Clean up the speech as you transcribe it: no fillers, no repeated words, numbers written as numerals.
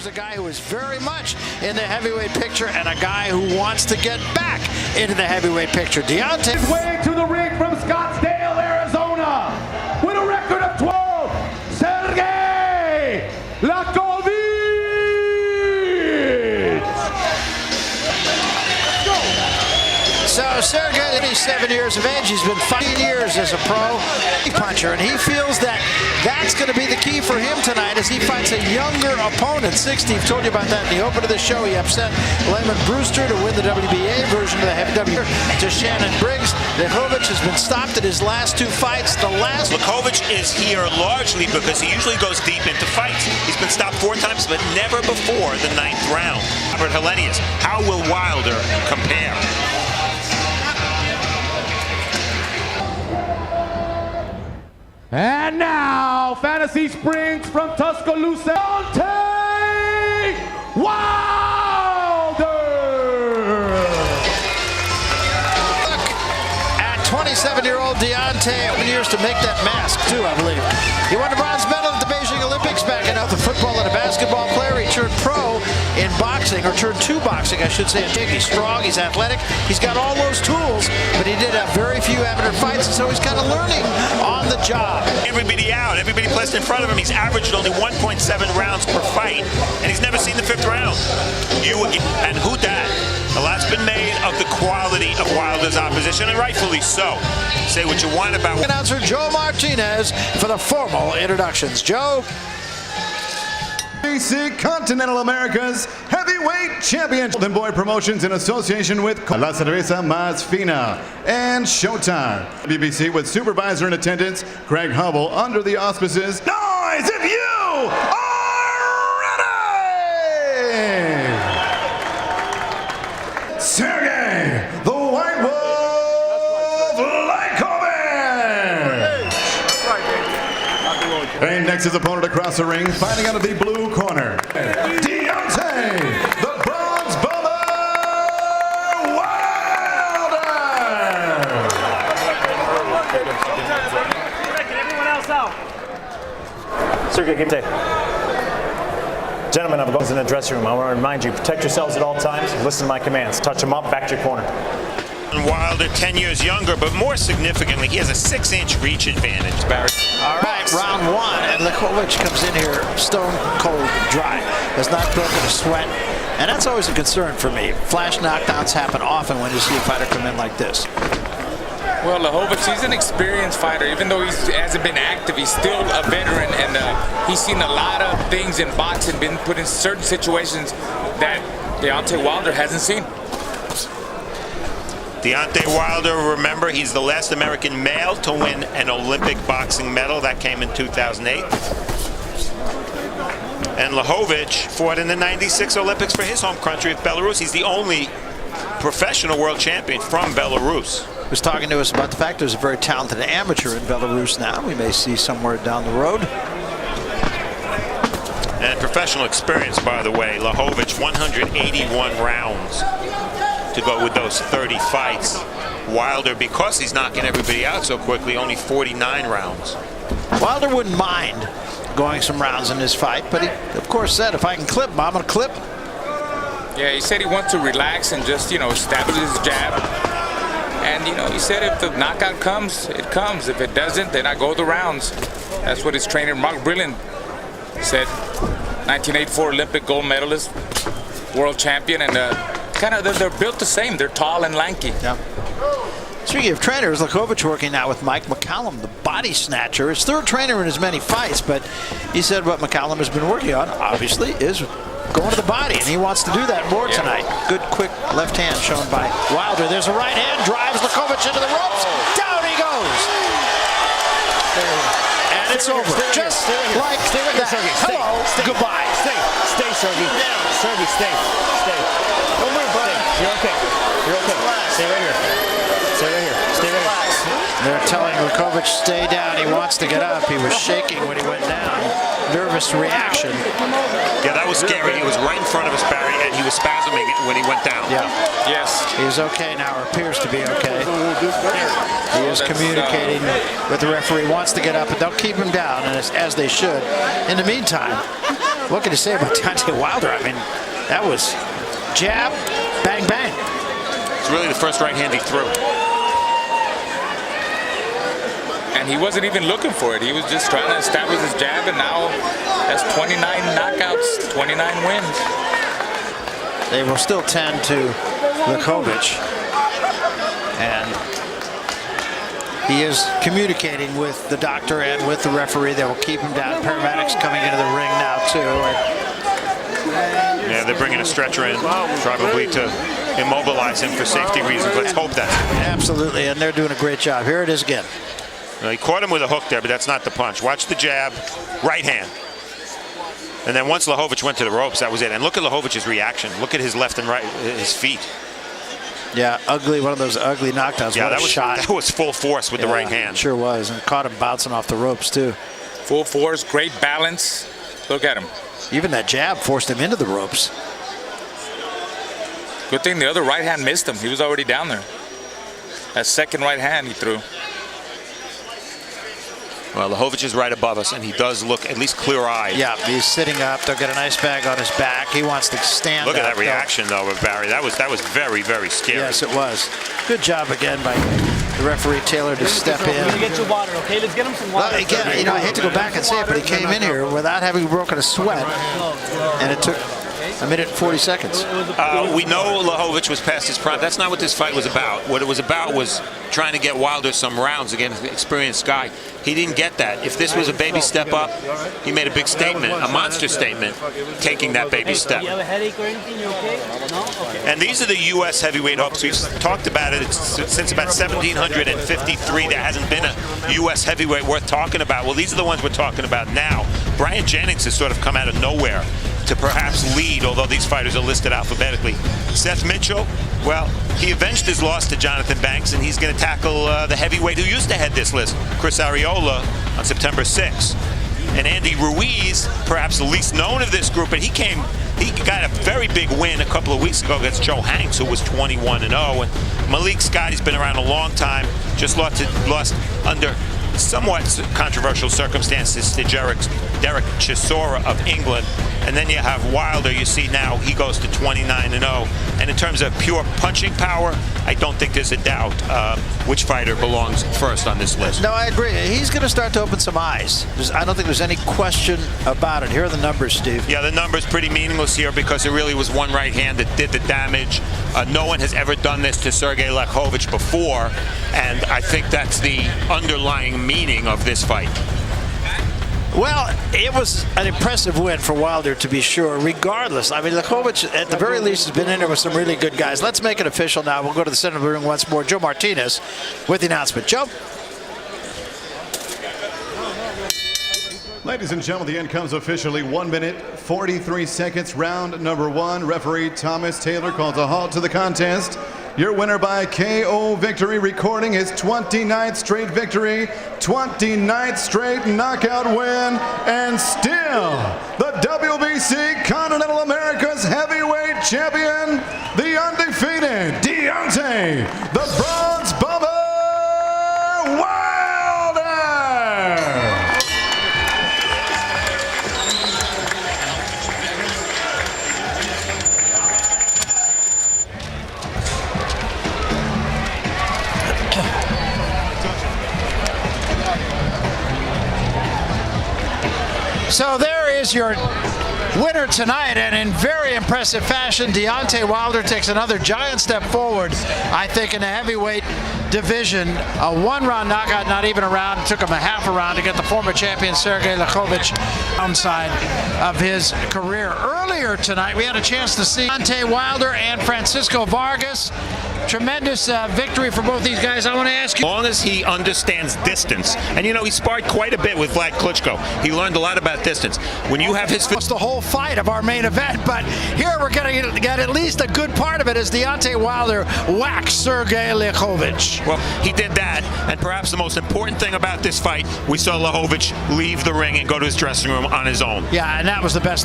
Here's a guy who is very much in the heavyweight picture and a guy who wants to get back into the heavyweight picture. Deontay. His way to the ring from Scottsdale, Arizona, with a record of 12, Sergey Liakhovich. So Sergey, 87 years of age, he's been 5 years as a pro puncher, and he feels that that's going to be the key for him tonight as he fights a younger opponent. 60, I've told you about that in the open of the show. He upset Lemon Brewster to win the WBA version of the heavyweight to Shannon Briggs. Liakhovich has been stopped at his last 2 fights. Liakhovich is here largely because he usually goes deep into fights. He's been stopped 4 times, but never before the 9th round. Robert Helenius, how will Wilder compare? And now, Fantasy Springs from Tuscaloosa, Deontay Wilder! At 27-year-old Deontay, 7 years to make that mask, too, I believe. He won a bronze medal at the Beijing Olympics back in the football and a basketball player. He turned pro in boxing, or turned to boxing, I should say. He's strong, he's athletic, he's got all those tools, but he did have very few amateur fights, so he's kind of learning on the job. Everybody out, everybody placed in front of him. He's averaged only 1.7 rounds per fight, and he's never seen the 5th round. And who dat? A lot's been made of the quality of Wilder's opposition, and rightfully so. Say what you want about Announcer Joe Martinez for the formal introductions. Joe. WBC Continental Americas Heavyweight Championship. Golden Boy Promotions in association with La Cerveza Más Fina and Showtime. WBC with supervisor in attendance, Craig Hubble, under the auspices. Noise if you are ready! Sergey, the White Wolf Liakhovich! And next his opponent across the ring, fighting out of the blue corner, Deontay, the Bronze Bomber Wilder! Everyone else out. Sergey, give day. Gentlemen, I'm going in the dressing room. I want to remind you, protect yourselves at all times. Listen to my commands. Touch them up, back to your corner. Wilder, 10 years younger, but more significantly, he has a 6-inch reach advantage. Barry. All right, round 1, and Liakhovich comes in here stone cold dry. Has not broken a sweat, and that's always a concern for me. Flash knockdowns happen often when you see a fighter come in like this. Well, Liakhovich, he's an experienced fighter. Even though he hasn't been active, he's still a veteran, and he's seen a lot of things in boxing, been put in certain situations that Deontay Wilder hasn't seen. Deontay Wilder, remember, he's the last American male to win an Olympic boxing medal. That came in 2008. And Liakhovich fought in the '96 Olympics for his home country of Belarus. He's the only professional world champion from Belarus. He was talking to us about the fact there's a very talented amateur in Belarus now. We may see somewhere down the road. And professional experience, by the way. Liakhovich, 181 rounds to go with those 30 fights. Wilder, because he's knocking everybody out so quickly, only 49 rounds. Wilder wouldn't mind going some rounds in this fight, but he, of course, said, if I can clip him, I'm going to clip him. Yeah, he said he wants to relax and just, establish his jab. And, he said if the knockout comes, it comes. If it doesn't, then I go the rounds. That's what his trainer, Mark Brilliant, said. 1984 Olympic gold medalist, world champion, and they're built the same. They're tall and lanky. Yeah. Speaking of trainers, Liakhovich working now with Mike McCallum, the body snatcher. His 3rd trainer in as many fights, but he said what McCallum has been working on, obviously, is going to the body, and he wants to do that more tonight. Good, quick left hand shown by Wilder. There's a right hand, drives Liakhovich into the ropes. Down he goes. And it's over. Just like that. Hello, goodbye. Stay, Sergey. Sergey, stay. Don't move, buddy. You're okay. Stay right here. Stay right here. They're telling Liakhovich stay down. He wants to get up. He was shaking when he went down. Nervous reaction. Yeah, that was scary. He was right in front of us, Barry, and he was spasming when he went down. Yeah. Yes. He's okay now, or appears to be okay. He is communicating with the referee. Wants to get up, but they'll keep him down, and as they should. In the meantime, What can you say about Deontay Wilder? I mean, that was jab, bang, bang. It's really the first right hand he threw. And he wasn't even looking for it. He was just trying to establish his jab, and now that's 29 knockouts, 29 wins. They will still tend to Liakhovich. And he is communicating with the doctor and with the referee that will keep him down. Paramedics coming into the ring now, too. Yeah, they're bringing a stretcher in, probably to immobilize him for safety reasons. Let's hope that. Absolutely, and they're doing a great job. Here it is again. Well, he caught him with a hook there, but that's not the punch. Watch the jab, right hand. And then once Liakhovich went to the ropes, that was it. And look at Liakhovich's reaction. Look at his left and right, his feet. Yeah, ugly, one of those ugly knockdowns. Yeah, what that a was shot. That was full force with the right hand. Sure was, and caught him bouncing off the ropes, too. Full force, great balance. Look at him. Even that jab forced him into the ropes. Good thing the other right hand missed him. He was already down there. That second right hand he threw. Well, Liakhovich is right above us, and he does look at least clear-eyed. Yeah, he's sitting up. They'll get a nice bag on his back. He wants to stand Look at up, that reaction, though, of Barry. That was very, very scary. Yes, it was. Good job again by the referee Taylor to step in. Let me get you water, okay? Let's get him some water. Well, again, you know, I hate to go back and say it, but he came in here without having broken a sweat, and it took a minute and 40 seconds. We know Liakhovich was past his prime. That's not what this fight was about. What it was about was trying to get Wilder some rounds against an experienced guy. He didn't get that. If this was a baby step up, he made a big statement, a monster statement, taking that baby step. You have a headache or anything? You okay? No? Okay. And these are the U.S. heavyweight hopes. We've talked about it since about 1753. There hasn't been a U.S. heavyweight worth talking about. Well, these are the ones we're talking about now. Brian Jennings has sort of come out of nowhere to perhaps lead, although these fighters are listed alphabetically. Seth Mitchell, well, he avenged his loss to Jonathan Banks, and he's going to tackle the heavyweight who used to head this list, Chris Arreola, on September 6th. And Andy Ruiz, perhaps the least known of this group, but he got a very big win a couple of weeks ago against Joe Hanks, who was 21-0. And Malik Scott, he's been around a long time, just lost under somewhat controversial circumstances to Derek Chisora of England. And then you have Wilder. You see now he goes to 29-0. And in terms of pure punching power, I don't think there's a doubt which fighter belongs first on this list. No, I agree. He's going to start to open some eyes. I don't think there's any question about it. Here are the numbers, Steve. Yeah, the numbers pretty meaningless here because it really was one right hand that did the damage. No one has ever done this to Sergey Liakhovich before, and I think that's the underlying meaning of this fight. Well, it was an impressive win for Wilder, to be sure, regardless. I mean, Liakhovich, at the very least, has been in there with some really good guys. Let's make it official now. We'll go to the center of the ring once more. Joe Martinez with the announcement. Joe? Ladies and gentlemen, the end comes officially 1 minute, 43 seconds. Round number one. Referee Thomas Taylor calls a halt to the contest. Your winner by KO victory, recording his 29th straight victory, 29th straight knockout win, and still the WBC Continental Americas heavyweight champion, the undefeated Deontay "The Bronze Bomber" Wilder! So there is your winner tonight, and in very impressive fashion, Deontay Wilder takes another giant step forward, I think, in the heavyweight division. A one-round knockout, not even a round. It took him a half a round to get the former champion Sergey Liakhovich downside of his career. Earlier tonight, we had a chance to see Deontay Wilder and Francisco Vargas. Tremendous victory for both these guys. I want to ask you, As long as he understands distance, and you know, he sparred quite a bit with Vlad Klitschko. He learned a lot about distance. When you have his... the whole fight of our main event, but here we're going to get at least a good part of it as Deontay Wilder whacks Sergey Liakhovich. Well, he did that, and perhaps the most important thing about this fight, we saw Liakhovich leave the ring and go to his dressing room on his own. Yeah, and that was the best.